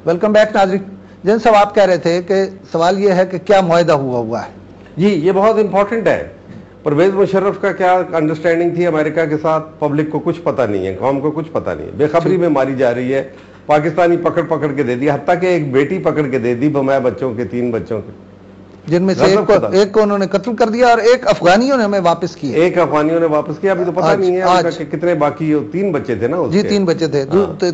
Welcome back ناظرین. جن صاحب آپ کہہ رہے تھے کہ سوال یہ ہے کہ کیا معاہدہ ہوا ہے. جی یہ بہت امپورٹنٹ ہے. پرویز مشرف کا کیا انڈرسٹینڈنگ تھی امریکہ کے ساتھ، پبلک کو کچھ پتہ نہیں ہے، قوم کو کچھ پتہ نہیں ہے، بے خبری میں ماری جا رہی ہے. پاکستانی پکڑ کے دے دی، حتیٰ کہ ایک بیٹی پکڑ کے دے دی بمائے بچوں کے، 3 بچوں کے، جن میں سے ایک کو انہوں نے قتل کر دیا اور ایک افغانیوں نے ہمیں واپس کیا. ایک افغانیوں نے واپس کیا. ابھی تو پتہ نہیں ہے کہ کتنے باقی. 3 بچے تھے نا اس کے. جی 3 بچے تھے.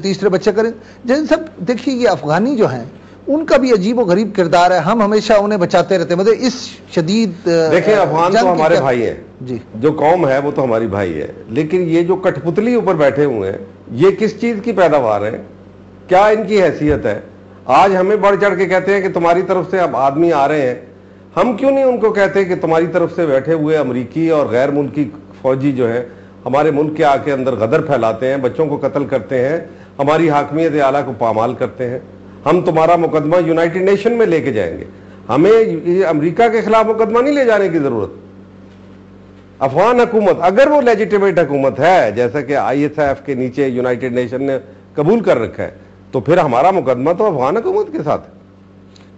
تیسرے بچے کریں جن سب دیکھیے یہ افغانی جو ہیں ان کا بھی عجیب و غریب کردار ہے. ہم ہمیشہ انہیں بچاتے رہتے ہیں. مطلب اس شدید دیکھیں افغان تو ہمارے بھائی ہیں جی، جو قوم ہے وہ تو ہماری بھائی ہے، لیکن یہ جو کٹھ پتلی اوپر بیٹھے ہوئے ہیں یہ کس چیز کی پیداوار ہے؟ کیا ان کی حیثیت ہے؟ آج ہمیں بڑھ چڑھ کے کہتے ہیں کہ تمہاری طرف سے اب آدمی آ رہے ہیں. ہم کیوں نہیں ان کو کہتے کہ تمہاری طرف سے بیٹھے ہوئے امریکی اور غیر ملکی فوجی جو ہیں ہمارے ملک کے آ کے اندر غدر پھیلاتے ہیں، بچوں کو قتل کرتے ہیں، ہماری حاکمیت اعلیٰ کو پامال کرتے ہیں. ہم تمہارا مقدمہ یونائٹڈ نیشن میں لے کے جائیں گے. ہمیں امریکہ کے خلاف مقدمہ نہیں لے جانے کی ضرورت. افغان حکومت اگر وہ لیجیٹیمیٹ حکومت ہے جیسا کہ ISF کے نیچے یونائٹڈ نیشن نے قبول کر رکھا ہے تو پھر ہمارا مقدمہ تو افغان حکومت کے ساتھ ہے.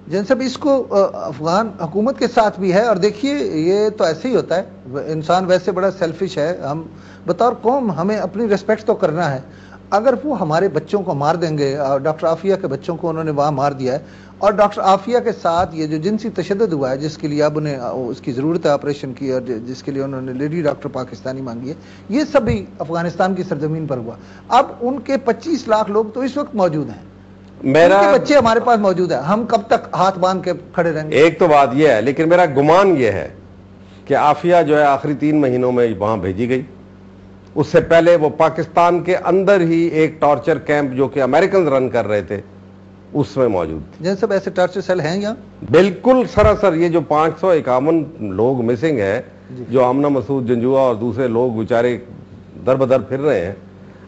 جن سب اس کو افغان حکومت کے ساتھ بھی ہے. اور دیکھیے یہ تو ایسے ہی ہوتا ہے، انسان ویسے بڑا سیلفش ہے. ہم بطور قوم ہمیں اپنی ریسپیکٹ تو کرنا ہے. اگر وہ ہمارے بچوں کو مار دیں گے، ڈاکٹر عافیہ کے بچوں کو انہوں نے وہاں مار دیا ہے، اور ڈاکٹر عافیہ کے ساتھ یہ جو جنسی تشدد ہوا ہے جس کے لیے اب انہیں اس کی ضرورت ہے آپریشن کی، اور جس کے لیے انہوں نے لیڈی ڈاکٹر پاکستانی مانگی ہے، یہ سب بھی افغانستان کی سرزمین پر ہوا. اب ان کے 25 لاکھ لوگ تو اس وقت موجود ہیں، میرا بچے ہمارے پاس موجود ہیں. ہم کب تک ہاتھ باندھ کے کھڑے رہیں گے؟ ایک تو بات یہ ہے، لیکن میرا گمان یہ ہے کہ عافیہ جو ہے آخری 3 مہینوں میں وہاں بھیجی گئی. اس سے پہلے وہ پاکستان کے اندر ہی ایک ٹارچر کیمپ جو کہ امریکن رن کر رہے تھے اس میں موجود تھے. جن سب ایسے ٹارچر سیل ہیں یہاں بالکل سراسر. یہ جو 551 لوگ مسنگ ہیں جو آمنہ مسعود جنجوعہ اور دوسرے لوگ بیچارے در بدر پھر رہے ہیں،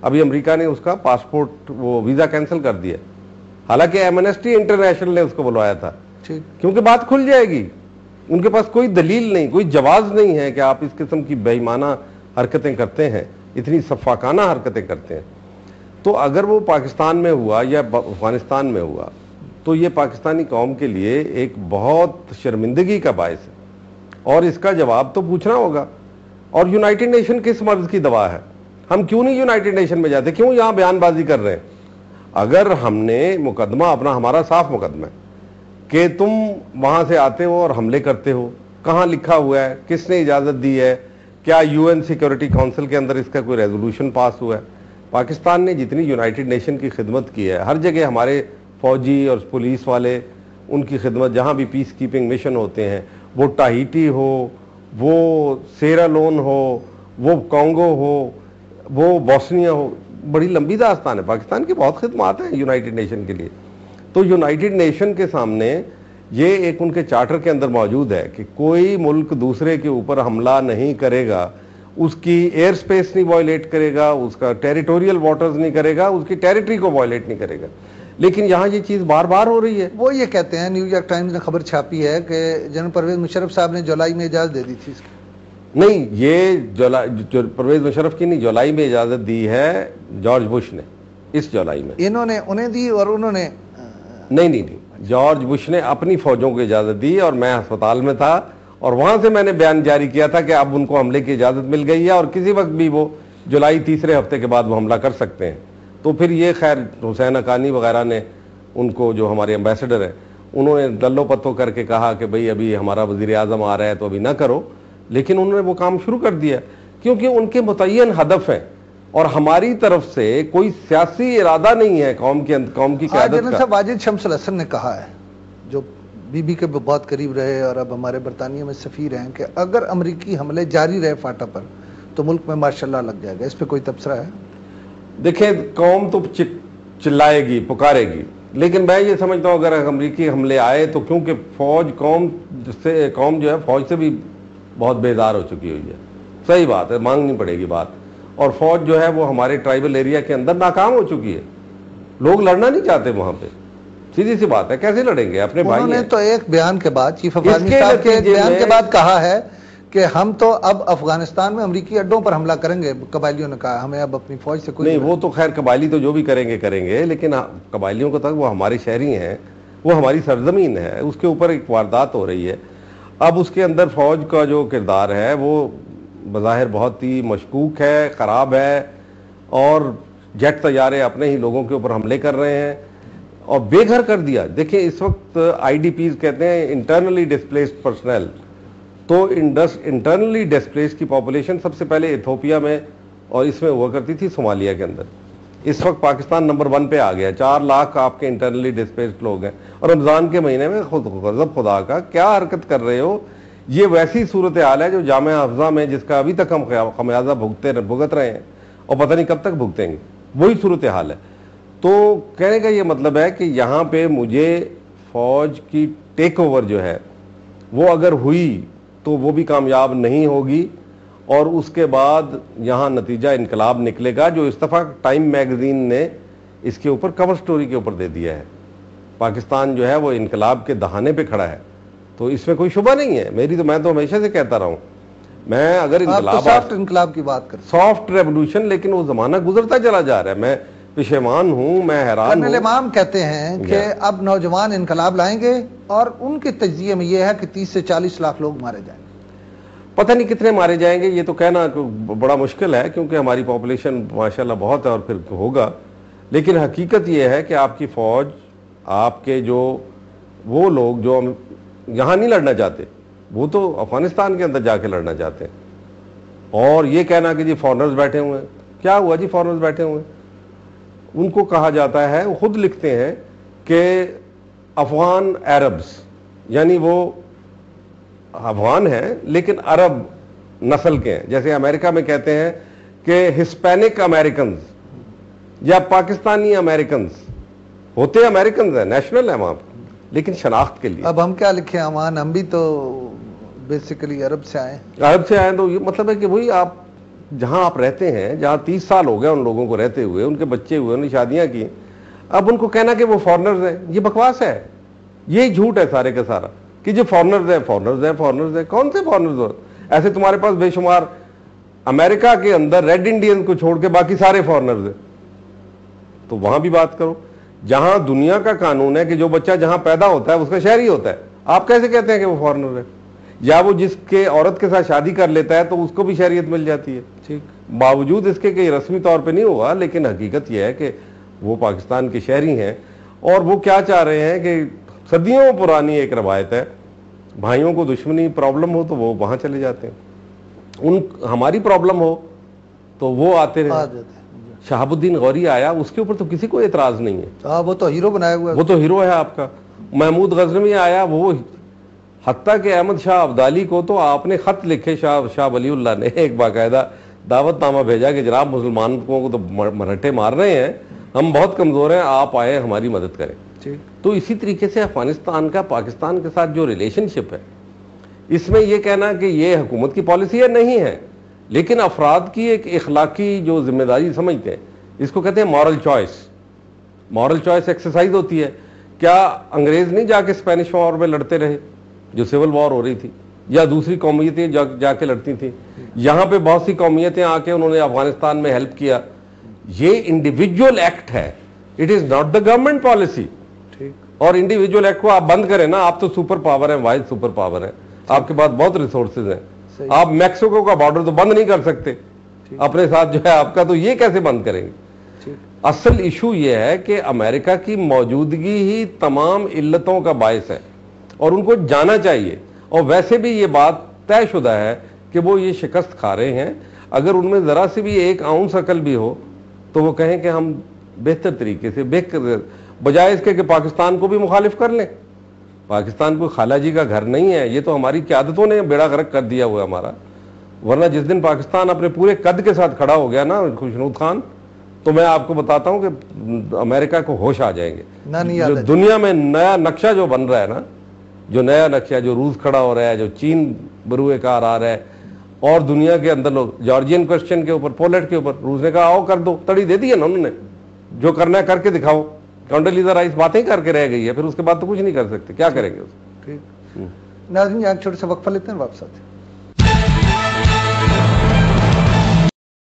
ابھی امریکہ نے اس کا پاسپورٹ وہ ویزا کینسل کر دیا، حالانکہ ایمنسٹی انٹرنیشنل نے اس کو بلوایا تھا. کیونکہ بات کھل جائے گی. ان کے پاس کوئی دلیل نہیں، کوئی جواز نہیں ہے کہ آپ اس قسم کی بے ایمانہ حرکتیں کرتے ہیں، اتنی سفاکانہ حرکتیں کرتے ہیں. تو اگر وہ پاکستان میں ہوا یا افغانستان میں ہوا تو یہ پاکستانی قوم کے لیے ایک بہت شرمندگی کا باعث ہے، اور اس کا جواب تو پوچھنا ہوگا. اور یونائٹڈ نیشن کس مرض کی دوا ہے؟ ہم کیوں نہیں یونائٹڈ نیشن میں جاتے؟ کیوں یہاں بیان بازی کر رہے ہیں؟ اگر ہم نے مقدمہ اپنا، ہمارا صاف مقدمہ ہے کہ تم وہاں سے آتے ہو اور حملے کرتے ہو، کہاں لکھا ہوا ہے، کس نے اجازت دی ہے، کیا UN سیکورٹی کونسل کے اندر اس کا کوئی ریزولوشن پاس ہوا ہے؟ پاکستان نے جتنی یونائٹڈ نیشن کی خدمت کی ہے، ہر جگہ ہمارے فوجی اور پولیس والے ان کی خدمت، جہاں بھی پیس کیپنگ مشن ہوتے ہیں، وہ ٹاہیٹی ہو، وہ سیرا لون ہو، وہ کانگو ہو، وہ بوسنیا ہو، بڑی لمبی داستان ہے. پاکستان کی بہت خدمات ہیں یونائٹڈ نیشن کے لیے. تو یونائٹڈ نیشن کے سامنے یہ ایک ان کے چارٹر کے اندر موجود ہے کہ کوئی ملک دوسرے کے اوپر حملہ نہیں کرے گا، اس کی ایئر سپیس نہیں وائلیٹ کرے گا، اس کا ٹیریٹوریل واٹرز نہیں کرے گا، اس کی ٹیریٹری کو وائلیٹ نہیں کرے گا. لیکن یہاں یہ چیز بار بار ہو رہی ہے. وہ یہ کہتے ہیں، نیو یارک ٹائمز نے خبر چھاپی ہے کہ جنرل پرویز مشرف صاحب نے جولائی میں اجازت دے دی تھی اس کی. نہیں، یہ پرویز مشرف کی نہیں، جولائی میں اجازت دی ہے جارج بش نے. اس جولائی میں انہوں نے انہیں دی اور انہوں نے نہیں، جارج بش نے اپنی فوجوں کو اجازت دی، اور میں ہسپتال میں تھا اور وہاں سے میں نے بیان جاری کیا تھا کہ اب ان کو حملے کی اجازت مل گئی ہے اور کسی وقت بھی وہ جولائی 3 ہفتے کے بعد وہ حملہ کر سکتے ہیں. تو پھر یہ خیر حسین حقانی وغیرہ نے ان کو، جو ہمارے ایمبیسڈر ہیں، انہوں نے دلو پتو کر کے کہا کہ بھئی ابھی ہمارا وزیر اعظم آ رہا ہے تو ابھی نہ کرو. لیکن انہوں نے وہ کام شروع کر دیا کیونکہ ان کے متعین ہدف ہیں، اور ہماری طرف سے کوئی سیاسی ارادہ نہیں ہے قوم کی قیادت کا. واجد شمس الحسن نے کہا ہے، جو بی بی کے بہت قریب رہے اور اب ہمارے برطانیہ میں سفیر ہیں، کہ اگر امریکی حملے جاری رہے فاٹا پر تو ملک میں ماشاءاللہ لگ جائے گا. اس پہ کوئی تبصرہ ہے؟ دیکھیں قوم تو چلائے گی، پکارے گی، لیکن میں یہ سمجھتا ہوں اگر امریکی حملے آئے تو کیونکہ قوم جو ہے فوج سے بھی بہت بیزار ہو چکی ہوئی ہے. صحیح بات ہے، مانگنی پڑے گی بات. اور فوج جو ہے وہ ہمارے ٹرائبل ایریا کے اندر ناکام ہو چکی ہے. لوگ لڑنا نہیں چاہتے وہاں پہ، سیدھی سی بات ہے. کیسے لڑیں گے؟ اپنے بھائی ہیں. انہوں نے تو ایک بیان کے بعد، چیف آف آرمی صاحب کے ایک بیان کے بعد کہا ہے کہ ہم تو اب افغانستان میں امریکی اڈوں پر حملہ کریں گے، قبائلیوں نے کہا ہمیں اب اپنی فوج سے کوئی نہیں، وہ تو خیر قبائلی تو جو بھی کریں گے لیکن قبائلیوں کو تک وہ ہمارے شہری ہیں، وہ ہماری سرزمین ہے، اس کے اوپر ایک واردات ہو رہی ہے. اب اس کے اندر فوج کا جو کردار ہے وہ بظاہر بہت ہی مشکوک ہے، خراب ہے، اور جیٹ طیارے اپنے ہی لوگوں کے اوپر حملے کر رہے ہیں اور بے گھر کر دیا. دیکھیں اس وقت آئی ڈی پیز کہتے ہیں انٹرنلی ڈسپلیسڈ پرسنل، تو انٹرنلی ڈسپلیس کی پاپولیشن سب سے پہلے ایتھوپیا میں اور اس میں ہوا کرتی تھی صومالیہ کے اندر. اس وقت پاکستان نمبر 1 پہ آ گیا، 4 لاکھ آپ کے انٹرنلی ڈسپلیسڈ لوگ ہیں. اور رمضان کے مہینے میں خود غضب خدا کا کیا حرکت کر رہے ہو. یہ ویسی صورتحال ہے جو جامعہ حفظہ میں جس کا ابھی تک ہم خمیازہ بھگت رہے ہیں اور پتہ نہیں کب تک بھگتیں گے، وہی صورتحال ہے. تو کہنے کا یہ مطلب ہے کہ یہاں پہ مجھے فوج کی ٹیک اوور جو ہے وہ اگر ہوئی تو وہ بھی کامیاب نہیں ہوگی، اور اس کے بعد یہاں نتیجہ انقلاب نکلے گا، جو اس دفعہ ٹائم میگزین نے اس کے اوپر کور سٹوری کے اوپر دے دیا ہے. پاکستان جو ہے وہ انقلاب کے دہانے پہ کھڑا ہے، تو اس میں کوئی شبہ نہیں ہے. میں تو ہمیشہ سے کہتا رہا ہوں، میں اگر سافٹ انقلاب کی بات کریں، سافٹ ریولوشن، لیکن وہ زمانہ گزرتا چلا جا رہا ہے. میں پشیمان ہوں، میں حیران کرنل ہوں. امام کہتے ہیں کہ اب نوجوان انقلاب لائیں گے اور ان کے تجزیے میں یہ ہے کہ 30 سے 40 لاکھ لوگ مارے جائیں گے. پتہ نہیں کتنے مارے جائیں گے، یہ تو کہنا بڑا مشکل ہے کیونکہ ہماری پاپولیشن ماشاءاللہ بہت ہے اور پھر ہوگا. لیکن حقیقت یہ ہے کہ آپ کی فوج، آپ کے وہ لوگ جو یہاں نہیں لڑنا چاہتے، وہ تو افغانستان کے اندر جا کے لڑنا چاہتے ہیں. اور یہ کہنا کہ جی فارنرز بیٹھے ہوئے ہیں، کیا ہوا جی فارنرز بیٹھے ہوئے ہیں؟ ان کو کہا جاتا ہے، وہ خود لکھتے ہیں کہ افغان عربز، یعنی وہ افغان ہیں لیکن عرب نسل کے ہیں. جیسے امریکہ میں کہتے ہیں کہ ہسپینک امریکنز یا پاکستانی امریکنز، ہوتے امریکنز ہیں، نیشنل ہیں وہاں پہ، لیکن شناخت کے لیے. اب ہم کیا لکھیں امان، ہم بھی تو بیسیکلی عرب سے آئے. عرب سے آئے تو یہ مطلب ہے کہ وہی آپ جہاں آپ رہتے ہیں، جہاں 30 سال ہو گئے ان لوگوں کو رہتے ہوئے، ان کے بچے ہوئے، انہوں نے شادیاں کی، اب ان کو کہنا کہ وہ فارنرز ہیں، یہ بکواس ہے، یہ جھوٹ ہے سارے کا سارا کہ جو فارنرز ہیں فارنرز ہیں فارنرز ہیں. کون سے فارنرز ہو؟ ایسے تمہارے پاس بے شمار امریکہ کے اندر ریڈ انڈین کو چھوڑ کے باقی سارے فارنرز ہیں. تو وہاں بھی بات کرو. جہاں دنیا کا قانون ہے کہ جو بچہ جہاں پیدا ہوتا ہے اس کا شہری ہوتا ہے، آپ کیسے کہتے ہیں کہ وہ فارنر ہے؟ یا وہ جس کے عورت کے ساتھ شادی کر لیتا ہے تو اس کو بھی شہریت مل جاتی ہے. ٹھیک، باوجود اس کے کہ رسمی طور پہ نہیں ہوا، لیکن حقیقت یہ ہے کہ وہ پاکستان کے شہری ہیں. اور وہ کیا چاہ رہے ہیں کہ صدیوں پرانی ایک روایت ہے، بھائیوں کو دشمنی پرابلم ہو تو وہ وہاں چلے جاتے ہیں، ہماری پرابلم ہو تو وہ آتے رہے. شہاب الدین غوری آیا، اس کے اوپر تو کسی کو اعتراض نہیں ہے، وہ تو ہیرو بنایا ہوا ہے، وہ تو ہیرو ہے آپ کا. محمود غزنوی آیا، وہ حتیٰ کہ احمد شاہ ابدالی کو تو آپ نے خط لکھے، شاہ ولی اللہ نے ایک باقاعدہ دعوت نامہ بھیجا کہ جناب مسلمانوں کو تو مرہٹے مار رہے ہیں، ہم بہت کمزور ہیں، آپ آئے ہماری مدد کریں. تو اسی طریقے سے افغانستان کا پاکستان کے ساتھ جو ریلیشن شپ ہے، اس میں یہ کہنا کہ یہ حکومت کی پالیسی ہے، نہیں ہے، لیکن افراد کی ایک اخلاقی جو ذمہ داری سمجھتے ہیں، اس کو کہتے ہیں moral choice. Moral choice exercise ہوتی ہے. کیا انگریز نہیں جا کے اسپینش وار میں لڑتے رہے جو سول وار ہو رہی تھی، یا دوسری قومیتیں جا کے لڑتی تھیں؟ یہاں پہ بہت سی قومیتیں آ کے انہوں نے افغانستان میں ہیلپ کیا. یہ انڈیویجول ایکٹ ہے، it is not the government policy. اور انڈیویجول ایکٹ کو آپ بند کریں نا، آپ تو سپر پاور ہیں، واحد سپر پاور ہیں، آپ کے پاس بہت ریسورسز ہیں. آپ میکسیکو کا بارڈر تو بند نہیں کر سکتے اپنے ساتھ جو ہے آپ کا، تو یہ کیسے بند کریں گے؟ اصل ایشو یہ ہے کہ امریکہ کی موجودگی ہی تمام علتوں کا باعث ہے اور ان کو جانا چاہیے. اور ویسے بھی یہ بات طے شدہ ہے کہ وہ یہ شکست کھا رہے ہیں. اگر ان میں ذرا سی بھی ایک آؤنس عقل بھی ہو تو وہ کہیں کہ ہم بہتر طریقے سے بجائے اس کے کہ پاکستان کو بھی مخالف کر لیں. پاکستان کوئی خالہ جی کا گھر نہیں ہے، یہ تو ہماری قیادتوں نے بیڑا غرق کر دیا ہوا ہمارا. ورنہ جس دن پاکستان اپنے پورے قد کے ساتھ کھڑا ہو گیا نا خوشنود خان، تو میں آپ کو بتاتا ہوں کہ امریکہ کو ہوش آ جائیں گے. جو دنیا میں نیا نقشہ جو بن رہا ہے نا، جو نیا نقشہ، جو روس کھڑا ہو رہا ہے، جو چین بروئے کار آ رہا ہے، اور دنیا کے اندر لوگ جارجین کوسچن کے اوپر، پولینڈ کے اوپر روس نے کہا آؤ کر دو، تڑی دے دی ہے نا انہوں نے، جو کرنا ہے کر کے دکھاؤ. کانڈولیزا رائس باتیں کر کے رہ گئی ہے، پھر اس کے بعد تو کچھ نہیں کر سکتے، کیا کریں گے اس. ناظرین ایک چھوٹے سے وقفہ لیتے ہیں، واپس آتے ہیں.